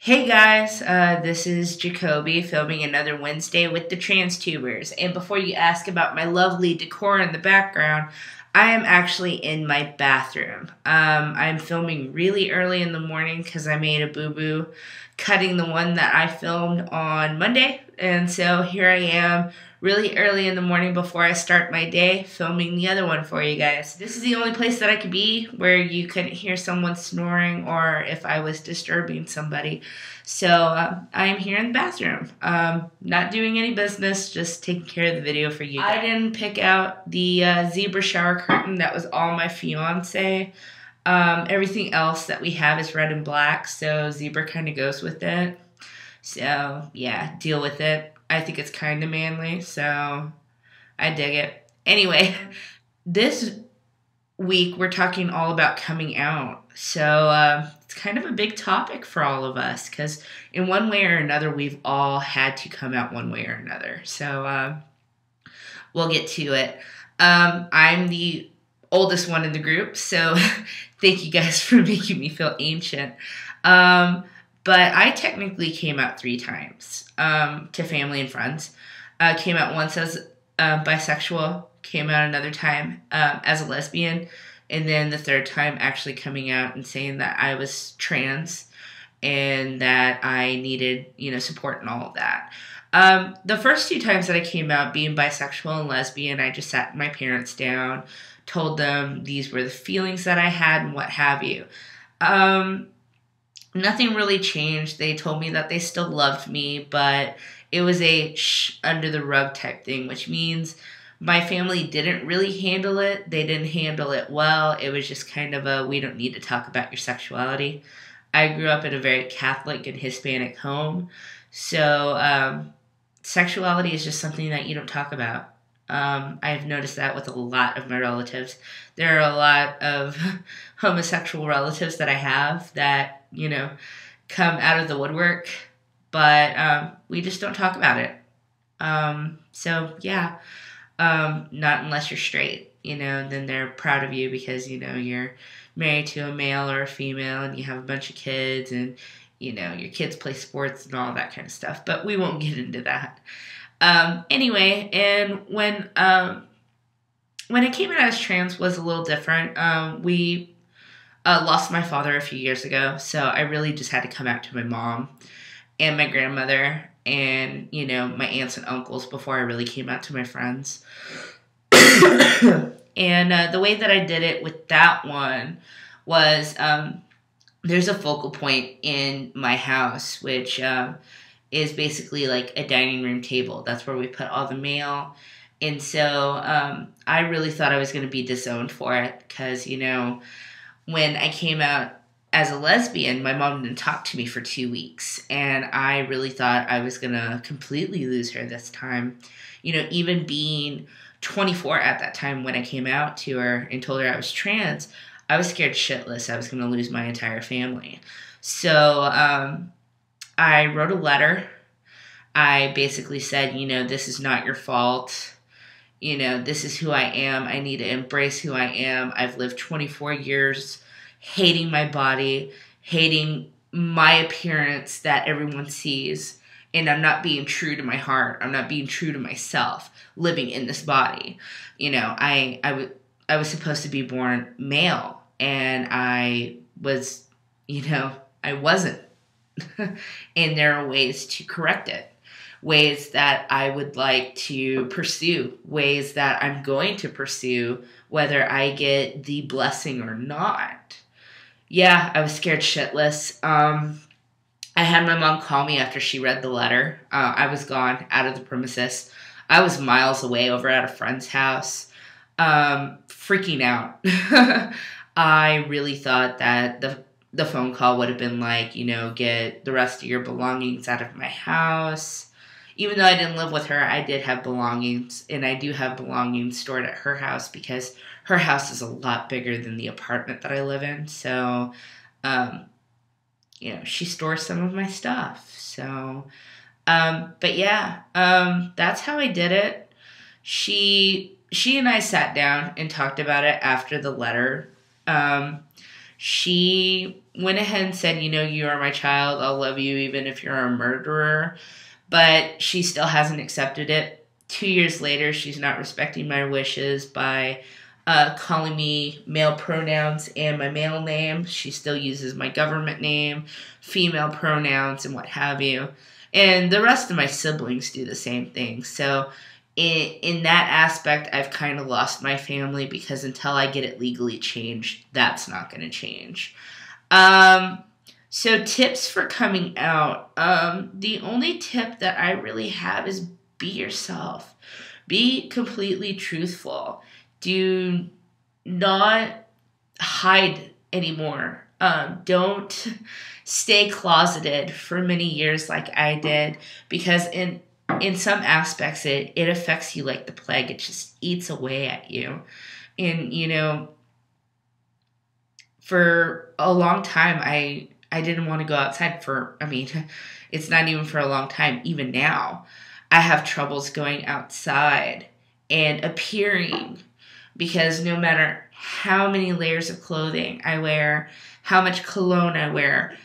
Hey guys, this is Jakobi filming another Wednesday with the TransTubers. And before you ask about my lovely decor in the background, I am actually in my bathroom. I'm filming really early in the morning because I made a boo-boo cutting the one that I filmed on Monday. And so here I am really early in the morning before I start my day filming the other one for you guys. This is the only place that I could be where you couldn't hear someone snoring or if I was disturbing somebody. So I'm here in the bathroom, not doing any business, just taking care of the video for you guys. I didn't pick out the zebra shower curtain. That was all my fiance. Everything else that we have is red and black, so zebra kind of goes with it. So yeah, deal with it. I think it's kind of manly, so I dig it. Anyway, this week we're talking all about coming out. So it's kind of a big topic for all of us because in one way or another, we've all had to come out one way or another. So we'll get to it. I'm the oldest one in the group, so thank you guys for making me feel ancient. But I technically came out 3 times to family and friends. Came out once as bisexual, came out another time as a lesbian, and then the third time actually coming out and saying that I was trans and that I needed, support and all of that. The first 2 times that I came out being bisexual and lesbian, I just sat my parents down, told them these were the feelings that I had and what have you. Nothing really changed. They told me that they still loved me, but it was a under the rug type thing, which means my family didn't really handle it. They didn't handle it well. It was just kind of a, we don't need to talk about your sexuality. I grew up in a very Catholic and Hispanic home, so sexuality is just something that you don't talk about. I've noticed that with a lot of my relatives. There are a lot of homosexual relatives that I have that, come out of the woodwork, but we just don't talk about it. So, yeah, not unless you're straight, then they're proud of you because, you're married to a male or a female and you have a bunch of kids and, your kids play sports and all that kind of stuff, but we won't get into that. Anyway, and when I came out as trans was a little different. We lost my father a few years ago, so I really just had to come out to my mom and my grandmother and, my aunts and uncles before I really came out to my friends. And the way that I did it with that one was there's a focal point in my house, which is basically like a dining room table. That's where we put all the mail. And so I really thought I was going to be disowned for it because, when I came out as a lesbian, my mom didn't talk to me for 2 weeks. And I really thought I was going to completely lose her this time. Even being 24 at that time when I came out to her and told her I was trans, I was scared shitless I was going to lose my entire family. So I wrote a letter. I basically said, this is not your fault. This is who I am. I need to embrace who I am. I've lived 24 years hating my body, hating my appearance that everyone sees, and I'm not being true to my heart. I'm not being true to myself living in this body. I was supposed to be born male, and I was, I wasn't. And there are ways to correct it. Ways that I would like to pursue, ways that I'm going to pursue, whether I get the blessing or not. Yeah, I was scared shitless. I had my mom call me after she read the letter. I was gone, out of the premises. I was miles away over at a friend's house, freaking out. I really thought that the phone call would have been like, get the rest of your belongings out of my house. Even though I didn't live with her, I did have belongings, and I do have belongings stored at her house because her house is a lot bigger than the apartment that I live in. So, she stores some of my stuff. So, but yeah, that's how I did it. She and I sat down and talked about it after the letter. She went ahead and said, you are my child. I'll love you even if you're a murderer. But she still hasn't accepted it. 2 years later, she's not respecting my wishes by calling me male pronouns and my male name. She still uses my government name, female pronouns, and what have you. And the rest of my siblings do the same thing. So in that aspect, I've kind of lost my family because until I get it legally changed, that's not going to change. So tips for coming out. The only tip that I really have is be yourself. Be completely truthful. Do not hide anymore. Don't stay closeted for many years like I did, because in some aspects it affects you like the plague. It just eats away at you. And for a long time I didn't want to go outside it's not even for a long time. Even now I have troubles going outside and appearing, because no matter how many layers of clothing I wear, how much cologne I wear,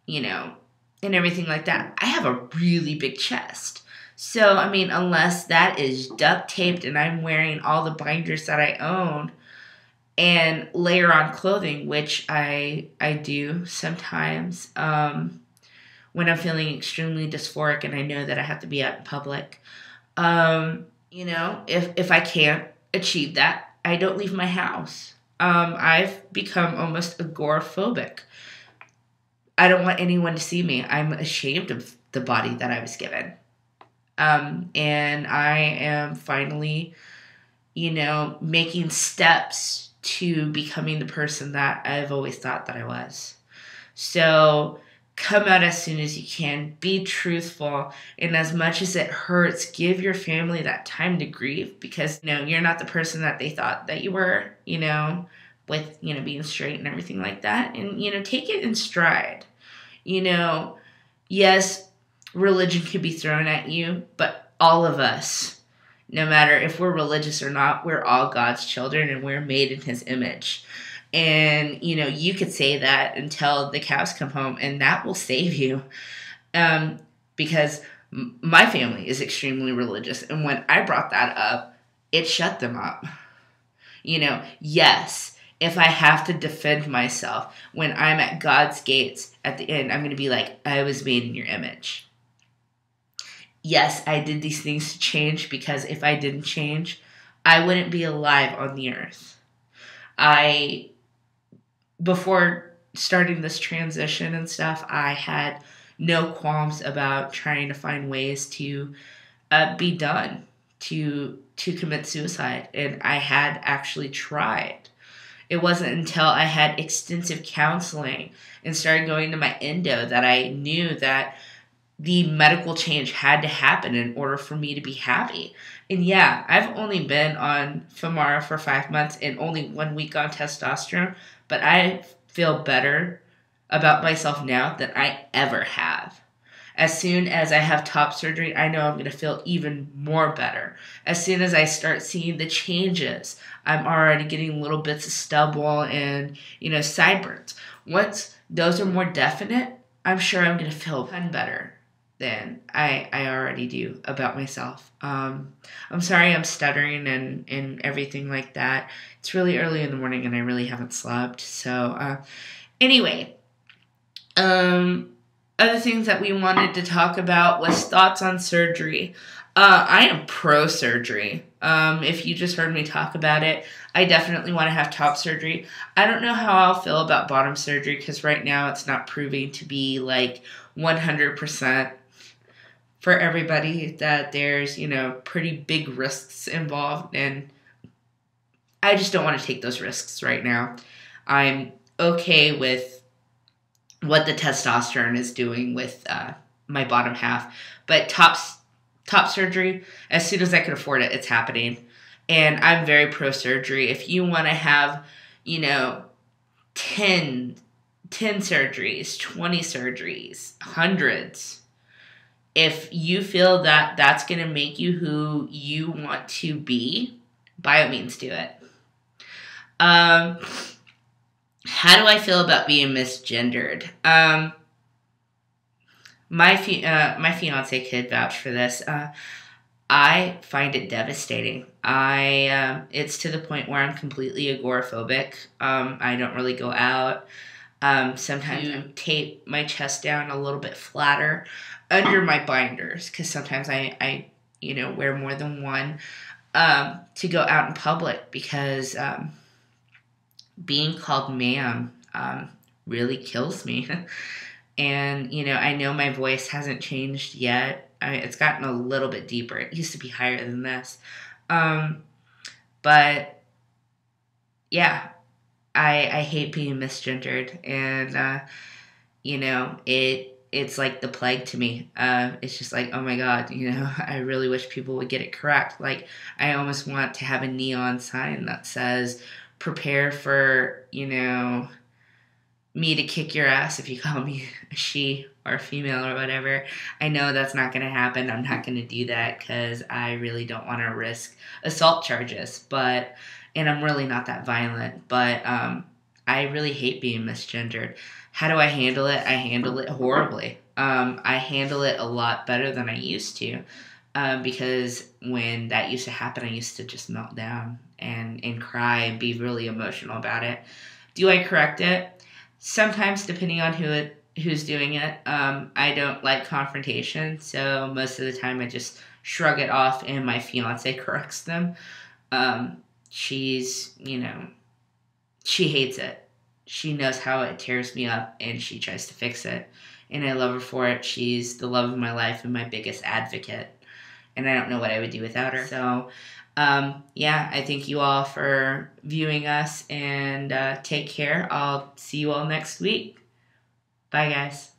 and everything like that, I have a really big chest. So, unless that is duct taped and I'm wearing all the binders that I own and layer on clothing, which I do sometimes when I'm feeling extremely dysphoric and I know that I have to be out in public. If I can't achieve that, I don't leave my house. I've become almost agoraphobic. I don't want anyone to see me. I'm ashamed of the body that I was given. And I am finally, making steps to becoming the person that I've always thought that I was. So come out as soon as you can. Be truthful. And as much as it hurts, give your family that time to grieve, because, you're not the person that they thought that you were, with, being straight and everything like that. And, take it in stride. Yes, religion could be thrown at you, but all of us, no matter if we're religious or not, we're all God's children and we're made in His image. And, you could say that until the cows come home, and that will save you. Because my family is extremely religious, and when I brought that up, it shut them up. Yes, if I have to defend myself when I'm at God's gates at the end, I'm going to be like, I was made in your image. Yes, I did these things to change, because if I didn't change, I wouldn't be alive on the earth. Before starting this transition and stuff, I had no qualms about trying to find ways to be done, to commit suicide. And I had actually tried. It wasn't until I had extensive counseling and started going to my endo that I knew that the medical change had to happen in order for me to be happy. And yeah, I've only been on Femara for 5 months and only 1 week on testosterone, but I feel better about myself now than I ever have. As soon as I have top surgery, I know I'm going to feel even more better. As soon as I start seeing the changes, I'm already getting little bits of stubble and, sideburns. Once those are more definite, I'm sure I'm going to feel better than I already do about myself. I'm sorry I'm stuttering and everything like that. It's really early in the morning and I really haven't slept. So, anyway, other things that we wanted to talk about was thoughts on surgery. I am pro-surgery. If you just heard me talk about it, I definitely want to have top surgery. I don't know how I'll feel about bottom surgery, because right now it's not proving to be like 100% for everybody, that there's, pretty big risks involved, and I just don't want to take those risks right now. I'm okay with what the testosterone is doing with my bottom half, but top surgery, as soon as I can afford it, it's happening. And I'm very pro-surgery. If you want to have, 10 surgeries, 20 surgeries, hundreds, if you feel that that's going to make you who you want to be, by all means do it. How do I feel about being misgendered? My fiance could vouch for this. I find it devastating. It's to the point where I'm completely agoraphobic. I don't really go out. Sometimes I tape my chest down a little bit flatter under my binders because sometimes I wear more than one to go out in public because being called ma'am really kills me. And, I know my voice hasn't changed yet. It's gotten a little bit deeper. It used to be higher than this. But, yeah, I hate being misgendered. And, it's like the plague to me. It's just like, oh my God, I really wish people would get it correct. Like, I almost want to have a neon sign that says, prepare for, me to kick your ass if you call me a she or a female or whatever. I know that's not going to happen. I'm not going to do that because I really don't want to risk assault charges. And I'm really not that violent. But I really hate being misgendered. How do I handle it? I handle it horribly. I handle it a lot better than I used to. Because when that used to happen, I used to just melt down and cry and be really emotional about it. Do I correct it? Sometimes, depending on who's doing it. I don't like confrontation, so most of the time I just shrug it off, and my fiance corrects them. She's, she hates it. She knows how it tears me up, and she tries to fix it. And I love her for it. She's the love of my life and my biggest advocate. And I don't know what I would do without her. So, I thank you all for viewing us, and take care. I'll see you all next week. Bye, guys.